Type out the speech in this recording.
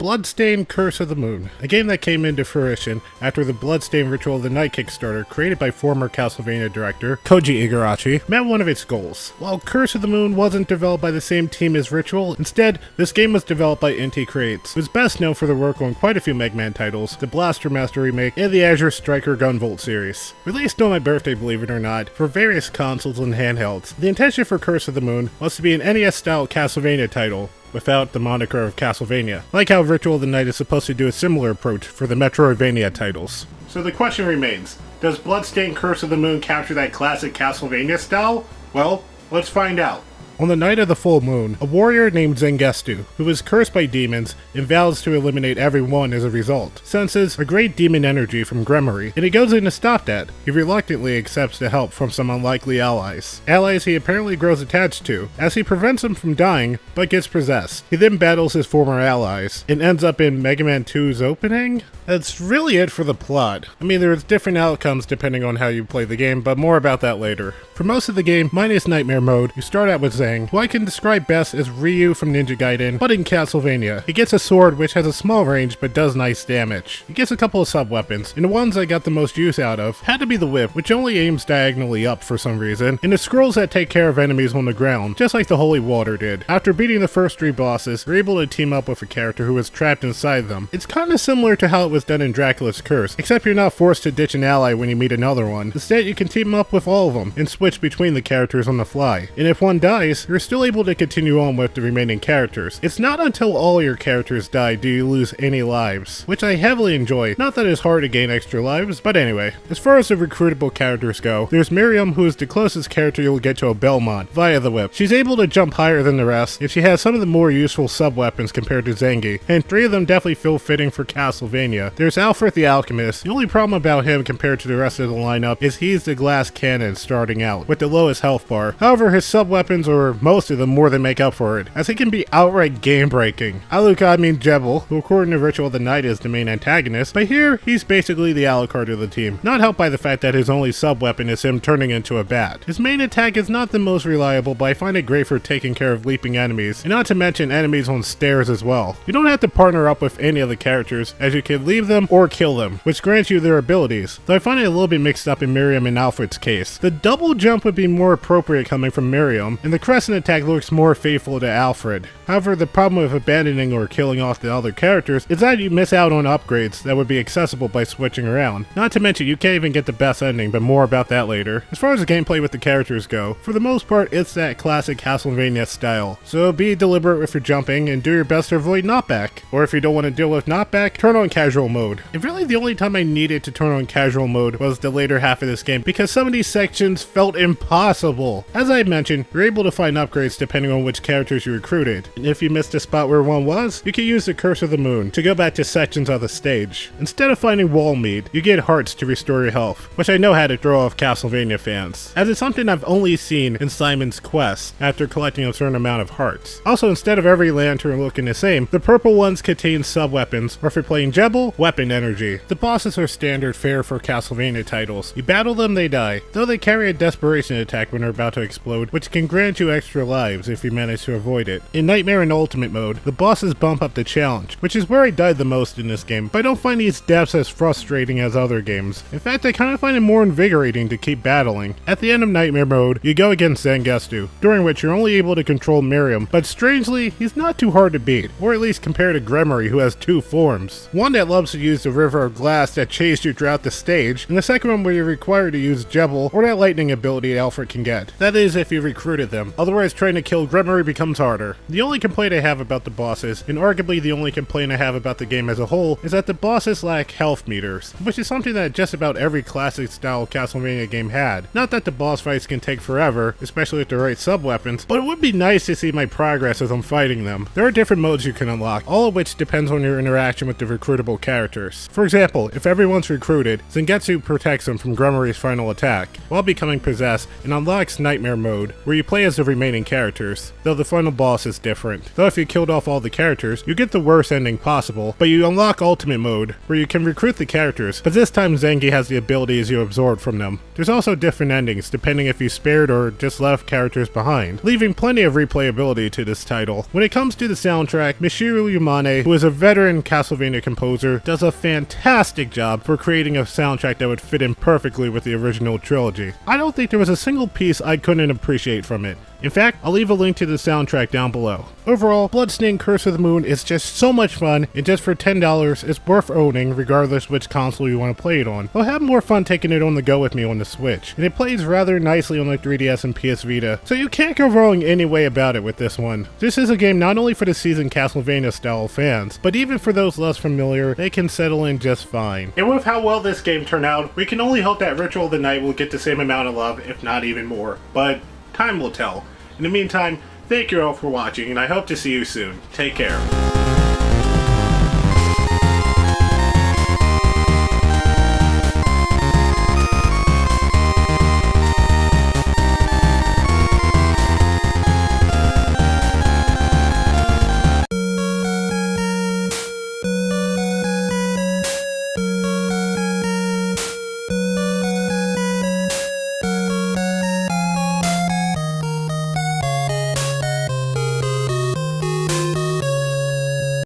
Bloodstained Curse of the Moon, a game that came into fruition after the Bloodstained Ritual of the Night Kickstarter, created by former Castlevania director Koji Igarashi, met one of its goals. While Curse of the Moon wasn't developed by the same team as Retraux, instead, this game was developed by Inti Creates, who is best known for their work on quite a few Mega Man titles, the Blaster Master remake, and the Azure Striker Gunvolt series. Released on my birthday, believe it or not, for various consoles and handhelds, the intention for Curse of the Moon was to be an NES-style Castlevania title, without the moniker of Castlevania, like how Ritual of the Night is supposed to do a similar approach for the Metroidvania titles. So the question remains, does Bloodstained Curse of the Moon capture that classic Castlevania style? Well, let's find out. On the night of the full moon, a warrior named Zangetsu, who is cursed by demons and vows to eliminate everyone as a result, senses a great demon energy from Gremory, and he goes in to stop that. He reluctantly accepts the help from some unlikely allies. Allies he apparently grows attached to, as he prevents them from dying, but gets possessed. He then battles his former allies, and ends up in Mega Man 2's opening? That's really it for the plot. I mean, there's different outcomes depending on how you play the game, but more about that later. For most of the game, minus Nightmare Mode, you start out with Zang, who I can describe best as Ryu from Ninja Gaiden, but in Castlevania. He gets a sword which has a small range but does nice damage. He gets a couple of sub-weapons, and the ones I got the most use out of had to be the whip, which only aims diagonally up for some reason, and the scrolls that take care of enemies on the ground, just like the Holy Water did. After beating the first 3 bosses, you're able to team up with a character who is trapped inside them. It's kinda similar to how it was done in Dracula's Curse, except you're not forced to ditch an ally when you meet another one. Instead, you can team up with all of them, and switch between the characters on the fly. And if one dies, you're still able to continue on with the remaining characters. It's not until all your characters die do you lose any lives, which I heavily enjoy. Not that it's hard to gain extra lives, but anyway. As far as the recruitable characters go, there's Miriam, who is the closest character you'll get to a Belmont, via the whip. She's able to jump higher than the rest, and she has some of the more useful sub-weapons compared to Zangi, and 3 of them definitely feel fitting for Castlevania. There's Alfred the Alchemist. The only problem about him compared to the rest of the lineup is he's the glass cannon starting out, with the lowest health bar. However, his sub-weapons, or most of them, more than make up for it, as he can be outright game-breaking. Jebel, who according to Ritual of the Night is the main antagonist, but here, he's basically the Alucard of the team, not helped by the fact that his only sub-weapon is him turning into a bat. His main attack is not the most reliable, but I find it great for taking care of leaping enemies, and not to mention enemies on stairs as well. You don't have to partner up with any of the characters, as you can leave them or kill them, which grants you their abilities, though I find it a little bit mixed up in Miriam and Alfred's case. The double jump would be more appropriate coming from Miriam, and the crescent attack looks more faithful to Alfred. However, the problem with abandoning or killing off the other characters is that you miss out on upgrades that would be accessible by switching around. Not to mention, you can't even get the best ending, but more about that later. As far as the gameplay with the characters go, for the most part, it's that classic Castlevania style. So be deliberate with your jumping, and do your best to avoid knockback. Or if you don't want to deal with knockback, turn on casual mode. And really the only time I needed to turn on casual mode was the later half of this game, because some of these sections felt impossible. As I mentioned, you're able to find upgrades depending on which characters you recruited. And if you missed a spot where one was, you can use the Curse of the Moon to go back to sections of the stage. Instead of finding wall meat, you get hearts to restore your health, which I know had to throw off Castlevania fans, as it's something I've only seen in Simon's Quest after collecting a certain amount of hearts. Also, instead of every lantern looking the same, the purple ones contain sub-weapons, or if you're playing Jebel, weapon energy. The bosses are standard fare for Castlevania titles. You battle them, they die, though they carry a desperation attack when they're about to explode, which can grant you extra lives if you manage to avoid it. In Nightmare and Ultimate mode, the bosses bump up the challenge, which is where I died the most in this game, but I don't find these deaths as frustrating as other games. In fact, I kind of find it more invigorating to keep battling. At the end of Nightmare mode, you go against Zangetsu, during which you're only able to control Miriam, but strangely, he's not too hard to beat, or at least compared to Gremory, who has 2 forms. One that loves to use the River of Glass that chased you throughout the stage, and the second one where you're required to use Jebel, or that lightning ability Alfred can get. That is, if you recruited them. Otherwise, trying to kill Gremory becomes harder. The only complaint I have about the bosses, and arguably the only complaint I have about the game as a whole, is that the bosses lack health meters, which is something that just about every classic style Castlevania game had. Not that the boss fights can take forever, especially with the right sub-weapons, but it would be nice to see my progress as I'm fighting them. There are different modes you can unlock, all of which depends on your interaction with the recruitable characters. For example, if everyone's recruited, Zangetsu protects them from Gremory's final attack, while becoming possessed, and unlocks Nightmare mode, where you play as the remaining characters, though the final boss is different. Though if you killed off all the characters, you get the worst ending possible, but you unlock ultimate mode, where you can recruit the characters, but this time Zangief has the abilities you absorbed from them. There's also different endings depending if you spared or just left characters behind, leaving plenty of replayability to this title. When it comes to the soundtrack, Michiru Yamane, who is a veteran Castlevania composer, does a fantastic job for creating a soundtrack that would fit in perfectly with the original trilogy. I don't think there was a single piece I couldn't appreciate from it. In fact, I'll leave a link to the soundtrack down below. Overall, Bloodstained Curse of the Moon is just so much fun, and just for $10, it's worth owning regardless which console you want to play it on. I'll have more fun taking it on the go with me on the Switch, and it plays rather nicely on the 3DS and PS Vita, so you can't go wrong any way about it with this one. This is a game not only for the seasoned Castlevania style fans, but even for those less familiar, they can settle in just fine. And with how well this game turned out, we can only hope that Ritual of the Night will get the same amount of love, if not even more. But time will tell. In the meantime, thank you all for watching, and I hope to see you soon. Take care.